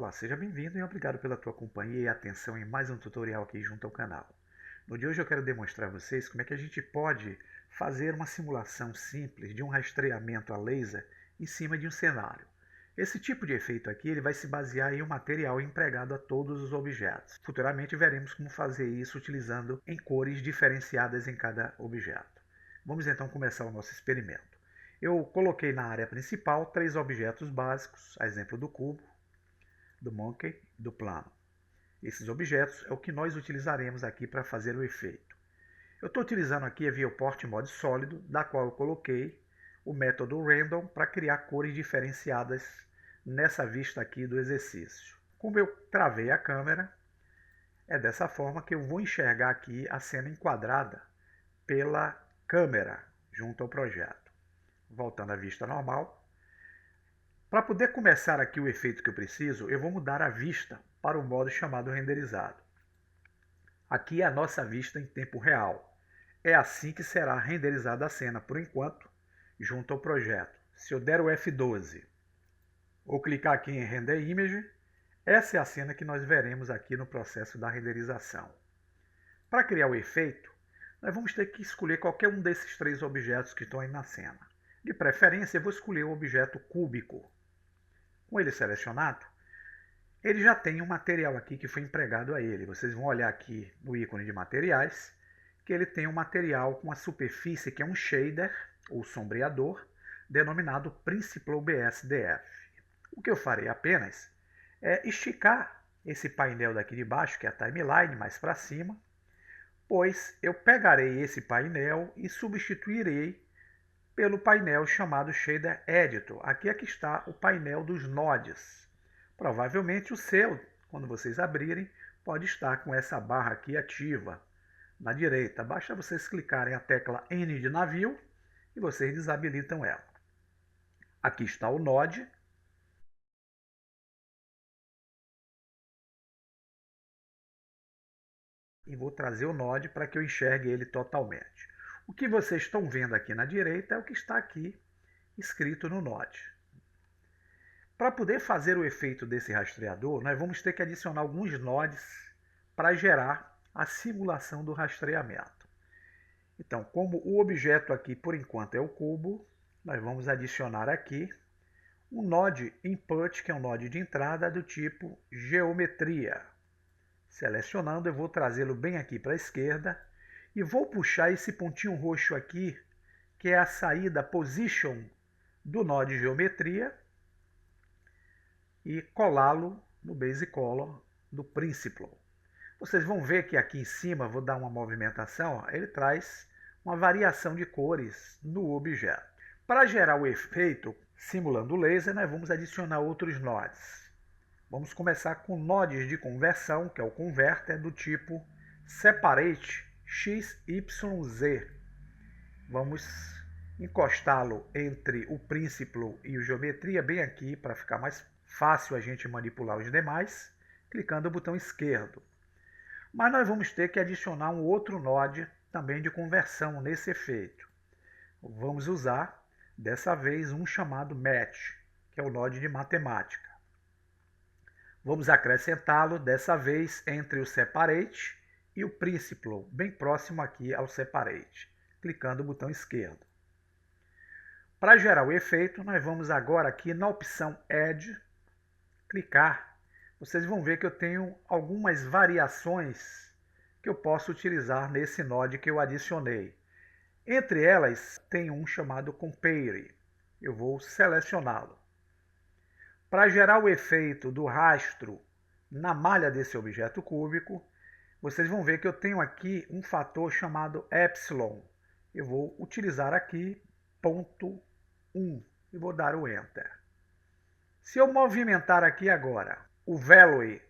Olá, seja bem-vindo e obrigado pela tua companhia e atenção em mais um tutorial aqui junto ao canal. No de hoje eu quero demonstrar a vocês como é que a gente pode fazer uma simulação simples de um rastreamento a laser em cima de um cenário. Esse tipo de efeito aqui ele vai se basear em um material empregado a todos os objetos. Futuramente veremos como fazer isso utilizando em cores diferenciadas em cada objeto. Vamos então começar o nosso experimento. Eu coloquei na área principal 3 objetos básicos, a exemplo do cubo, do monkey, do plano. Esses objetos é o que nós utilizaremos aqui para fazer o efeito. Eu estou utilizando aqui a Viewport Mod Sólido, da qual eu coloquei o método Random para criar cores diferenciadas nessa vista aqui do exercício. Como eu travei a câmera, é dessa forma que eu vou enxergar aqui a cena enquadrada pela câmera junto ao projeto. Voltando à vista normal. Para poder começar aqui o efeito que eu preciso, eu vou mudar a vista para o modo chamado renderizado. Aqui é a nossa vista em tempo real. É assim que será renderizada a cena por enquanto, junto ao projeto. Se eu der o F12 ou clicar aqui em Render Image, essa é a cena que nós veremos aqui no processo da renderização. Para criar o efeito, nós vamos ter que escolher qualquer um desses 3 objetos que estão aí na cena. De preferência, eu vou escolher o objeto cúbico. Com ele selecionado, ele já tem um material aqui que foi empregado a ele. Vocês vão olhar aqui no ícone de materiais, que ele tem um material com a superfície que é um shader, ou sombreador, denominado Principal BSDF. O que eu farei apenas é esticar esse painel daqui de baixo, que é a timeline, mais para cima, pois eu pegarei esse painel e substituirei pelo painel chamado Shader Editor. Aqui é que está o painel dos nodes. Provavelmente o seu, quando vocês abrirem, pode estar com essa barra aqui ativa na direita. Basta vocês clicarem a tecla N de navio e vocês desabilitam ela. Aqui está o node. E vou trazer o node para que eu enxergue ele totalmente. O que vocês estão vendo aqui na direita é o que está aqui escrito no node. Para poder fazer o efeito desse rastreador, nós vamos ter que adicionar alguns nodes para gerar a simulação do rastreamento. Então, como o objeto aqui por enquanto é o cubo, nós vamos adicionar aqui um node input, que é um node de entrada do tipo geometria. Selecionando, eu vou trazê-lo bem aqui para a esquerda e vou puxar esse pontinho roxo aqui, que é a saída position do node geometria, e colá-lo no Base Color do Principal. Vocês vão ver que aqui em cima, vou dar uma movimentação, ele traz uma variação de cores no objeto. Para gerar o efeito simulando o laser, nós vamos adicionar outros nodes. Vamos começar com nodes de conversão, que é o converter do tipo Separate XYZ. Vamos encostá-lo entre o Principal e o Geometria, bem aqui, para ficar mais fácil a gente manipular os demais, clicando no botão esquerdo. Mas nós vamos ter que adicionar um outro node também de conversão nesse efeito. Vamos usar, dessa vez, um chamado Match, que é o node de matemática. Vamos acrescentá-lo, dessa vez, entre o Separate e o Principal, bem próximo aqui ao Separate, clicando no botão esquerdo. Para gerar o efeito, nós vamos agora aqui na opção Add, clicar. Vocês vão ver que eu tenho algumas variações que eu posso utilizar nesse node que eu adicionei. Entre elas, tem um chamado Compare. Eu vou selecioná-lo. Para gerar o efeito do rastro na malha desse objeto cúbico, vocês vão ver que eu tenho aqui um fator chamado Epsilon. Eu vou utilizar aqui ponto 1 e vou dar o Enter. Se eu movimentar aqui agora o Value,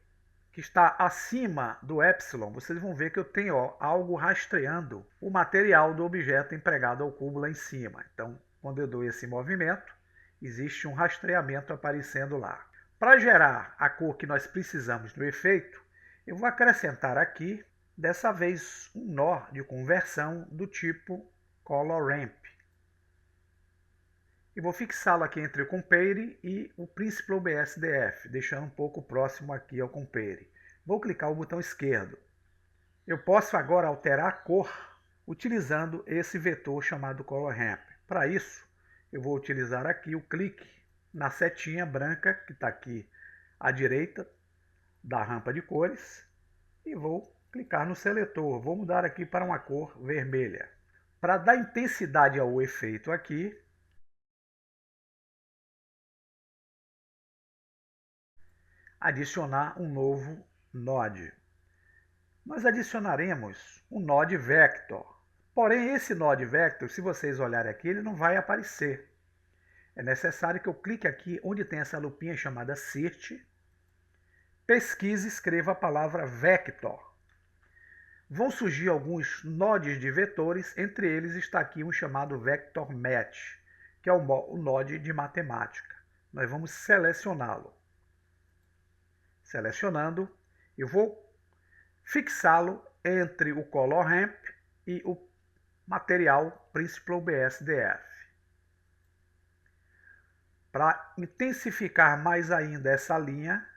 que está acima do Epsilon, vocês vão ver que eu tenho algo rastreando o material do objeto empregado ao cubo lá em cima. Então, quando eu dou esse movimento, existe um rastreamento aparecendo lá. Para gerar a cor que nós precisamos do efeito, eu vou acrescentar aqui, dessa vez, um nó de conversão do tipo Color Ramp. e vou fixá-lo aqui entre o Compare e o Principal BSDF, deixando um pouco próximo aqui ao Compare. Vou clicar o botão esquerdo. Eu posso agora alterar a cor utilizando esse vetor chamado Color Ramp. Para isso, eu vou utilizar aqui o clique na setinha branca que está aqui à direita da rampa de cores e vou clicar no seletor. Vou mudar aqui para uma cor vermelha. Para dar intensidade ao efeito aqui, adicionar um novo node. Nós adicionaremos um node vector. Porém, esse node vector, se vocês olharem aqui, ele não vai aparecer. É necessário que eu clique aqui onde tem essa lupinha chamada Search, pesquise e escreva a palavra vector. Vão surgir alguns nodes de vetores, entre eles está aqui um chamado Vector Match, que é o node de matemática. Nós vamos selecioná-lo. Selecionando, eu vou fixá-lo entre o Color Ramp e o material Principal BSDF. Para intensificar mais ainda essa linha,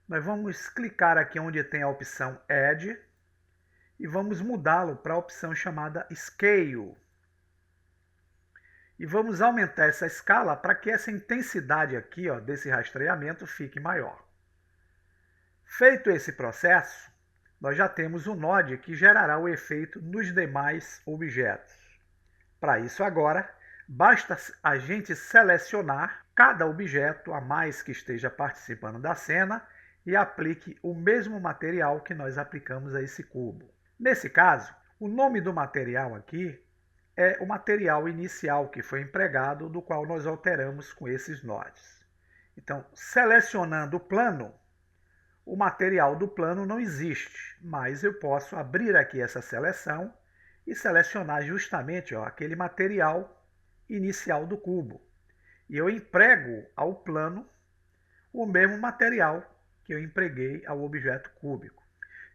nós vamos clicar aqui onde tem a opção Add e vamos mudá-lo para a opção chamada Scale. E vamos aumentar essa escala para que essa intensidade aqui, desse rastreamento fique maior. Feito esse processo, nós já temos um node que gerará o efeito nos demais objetos. Para isso agora, basta a gente selecionar cada objeto a mais que esteja participando da cena e aplique o mesmo material que nós aplicamos a esse cubo. Nesse caso, o nome do material aqui é o material inicial que foi empregado, do qual nós alteramos com esses nodes. Então, selecionando o plano, o material do plano não existe, mas eu posso abrir aqui essa seleção e selecionar justamente aquele material inicial do cubo. E eu emprego ao plano o mesmo material que eu empreguei ao objeto cúbico.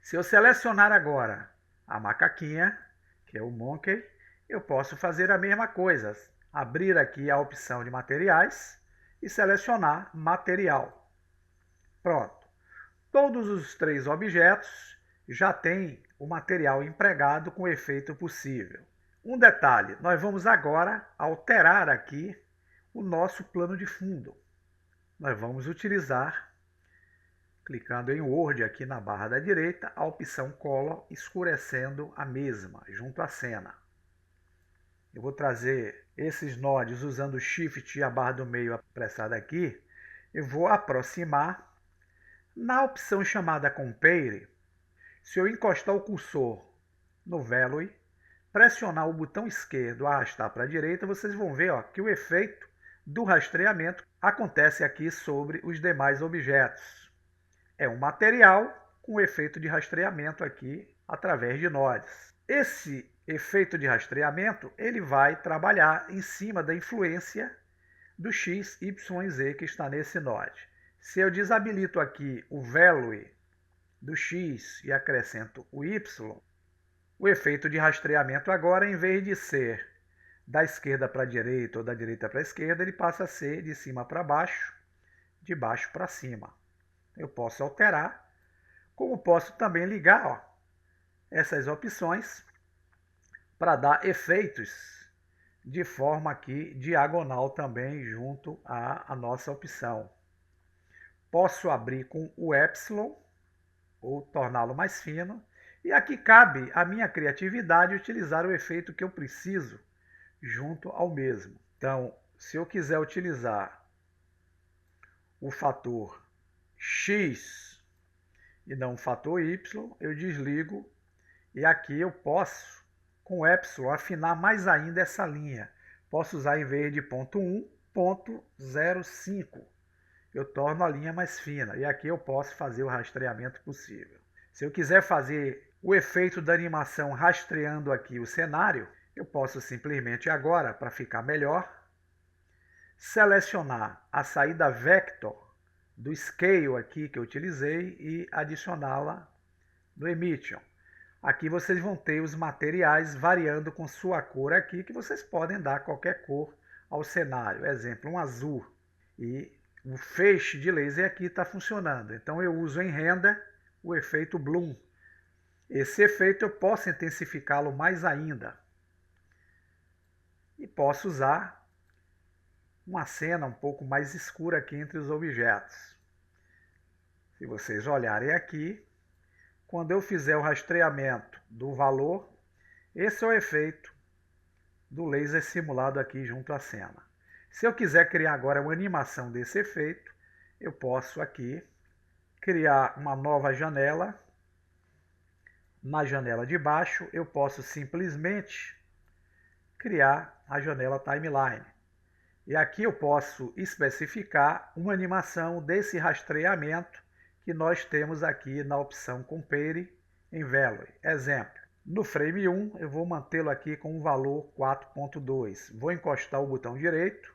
Se eu selecionar agora a macaquinha, que é o monkey, eu posso fazer a mesma coisa. Abrir aqui a opção de materiais e selecionar material. Pronto. Todos os três objetos já têm o material empregado com o efeito possível. Um detalhe, nós vamos agora alterar aqui o nosso plano de fundo. Nós vamos utilizar, clicando em Word aqui na barra da direita, a opção Color, escurecendo a mesma, junto à cena. Eu vou trazer esses nodes usando o Shift e a barra do meio apressada aqui. Eu vou aproximar. Na opção chamada Compare, se eu encostar o cursor no Value, pressionar o botão esquerdo, arrastar para a direita, vocês vão ver que o efeito do rastreamento acontece aqui sobre os demais objetos. É um material com efeito de rastreamento aqui através de nodes. Esse efeito de rastreamento ele vai trabalhar em cima da influência do x, y e z que está nesse node. Se eu desabilito aqui o value do x e acrescento o y, o efeito de rastreamento agora, em vez de ser da esquerda para a direita ou da direita para a esquerda, ele passa a ser de cima para baixo, de baixo para cima. Eu posso alterar, como posso também ligar essas opções para dar efeitos de forma aqui diagonal também junto à nossa opção. Posso abrir com o Epsilon, ou torná-lo mais fino. E aqui cabe a minha criatividade utilizar o efeito que eu preciso junto ao mesmo. Então, se eu quiser utilizar o fator x e não o fator y, eu desligo. E aqui eu posso, com o Epsilon, afinar mais ainda essa linha. Posso usar, em vez de ponto 1, ponto 0,5. Eu torno a linha mais fina. E aqui eu posso fazer o rastreamento possível. Se eu quiser fazer o efeito da animação rastreando aqui o cenário, eu posso simplesmente agora, para ficar melhor, selecionar a saída vector do scale aqui que eu utilizei e adicioná-la no emission. Aqui vocês vão ter os materiais variando com sua cor aqui, que vocês podem dar qualquer cor ao cenário. Exemplo, um azul. E o feixe de laser aqui está funcionando. Então eu uso em render o efeito Bloom. Esse efeito eu posso intensificá-lo mais ainda. E posso usar uma cena um pouco mais escura aqui entre os objetos. Se vocês olharem aqui, quando eu fizer o rastreamento do valor, esse é o efeito do laser simulado aqui junto à cena. Se eu quiser criar agora uma animação desse efeito, eu posso aqui criar uma nova janela. Na janela de baixo, eu posso simplesmente criar a janela Timeline. E aqui eu posso especificar uma animação desse rastreamento que nós temos aqui na opção Compare em Value. Exemplo, no frame 1 eu vou mantê-lo aqui com o valor 4.2. Vou encostar o botão direito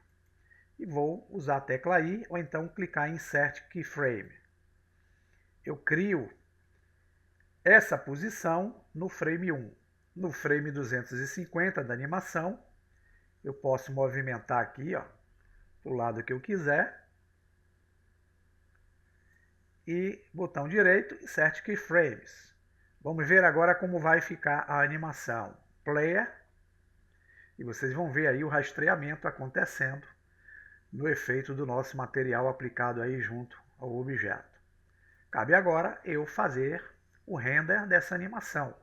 e vou usar a tecla I ou então clicar em Insert Keyframe. Eu crio essa posição no frame 1. No frame 250 da animação, eu posso movimentar aqui, para o lado que eu quiser. E botão direito, Insert Keyframes. Vamos ver agora como vai ficar a animação. Player. E vocês vão ver aí o rastreamento acontecendo no efeito do nosso material aplicado aí junto ao objeto. Cabe agora eu fazer o render dessa animação.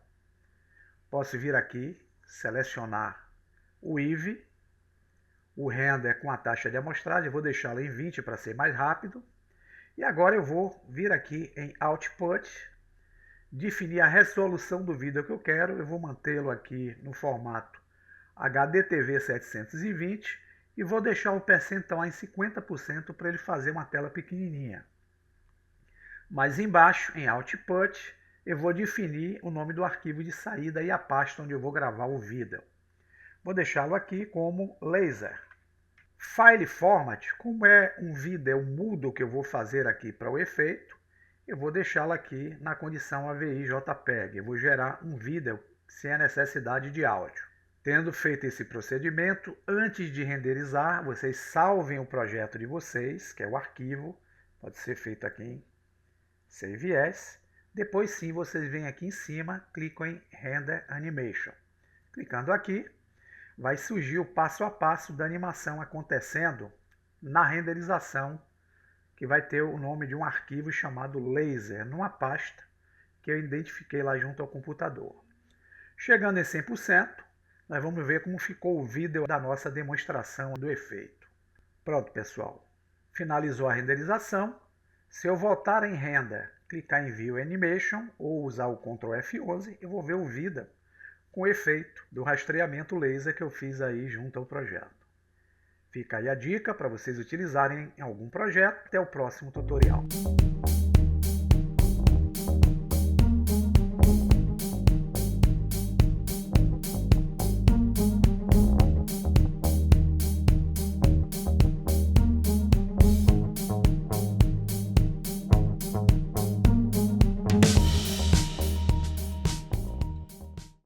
Posso vir aqui, selecionar o Eevee, o render com a taxa de amostragem, eu vou deixá-lo em 20 para ser mais rápido. E agora eu vou vir aqui em Output, definir a resolução do vídeo que eu quero. Eu vou mantê-lo aqui no formato HDTV 720 e vou deixar o percentual em 50% para ele fazer uma tela pequenininha. Mas embaixo, em Output, eu vou definir o nome do arquivo de saída e a pasta onde eu vou gravar o vídeo. Vou deixá-lo aqui como laser. File Format, como é um vídeo mudo que eu vou fazer aqui para o efeito, eu vou deixá-lo aqui na condição AVI JPEG. Eu vou gerar um vídeo sem a necessidade de áudio. Tendo feito esse procedimento, antes de renderizar, vocês salvem o projeto de vocês, que é o arquivo, pode ser feito aqui em Save As. Depois sim, vocês vêm aqui em cima, clicam em Render Animation. Clicando aqui, vai surgir o passo a passo da animação acontecendo na renderização, que vai ter o nome de um arquivo chamado laser, numa pasta que eu identifiquei lá junto ao computador. Chegando em 100%, nós vamos ver como ficou o vídeo da nossa demonstração do efeito. Pronto, pessoal. Finalizou a renderização. Se eu voltar em Render, clicar em View Animation ou usar o Ctrl F11, eu vou ver o vídeo com o efeito do rastreamento laser que eu fiz aí junto ao projeto. Fica aí a dica para vocês utilizarem em algum projeto. Até o próximo tutorial.